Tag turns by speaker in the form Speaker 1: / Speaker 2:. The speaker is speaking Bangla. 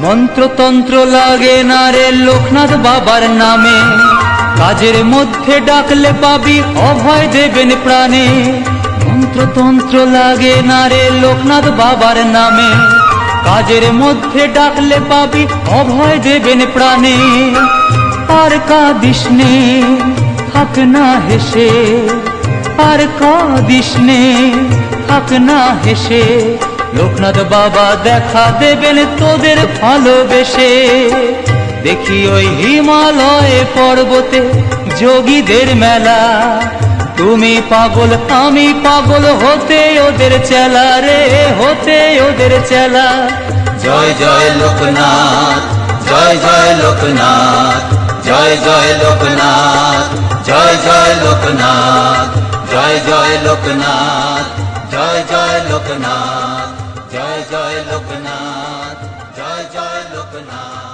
Speaker 1: মন্ত্রতন্ত্র লাগে না রে লোকনাথ বাবার নামে, কাজের মধ্যে ডাকলে পাবি অভয় দেবেন প্রাণে। মন্ত্রতন্ত্র লাগে না রে লোকনাথ বাবার নামে, কাজের মধ্যে ডাকলে পাবি অভয় দেবেন প্রাণে। আর কাঁদিস নে থাক না হেসে, আর কাঁদিস নে থাক না হেসে, লোকনাথ বাবা দেখা দেবেন তোদের ভালোবেসে। দেখি ওই হিমালয়ে পর্বতে যোগীদের মেলা, তুমি পাগল আমি পাগল হতে ওদের চেলা রে, হতে ওদের চেলা।
Speaker 2: জয় জয় লোকনাথ, জয় জয় লোকনাথ, জয় জয় লোকনাথ, জয় জয় লোকনাথ, জয় জয় লোকনাথ, জয় জয় লোকনাথ, জয় জয় লোকনাথ, জয় জয় লোকনাথ।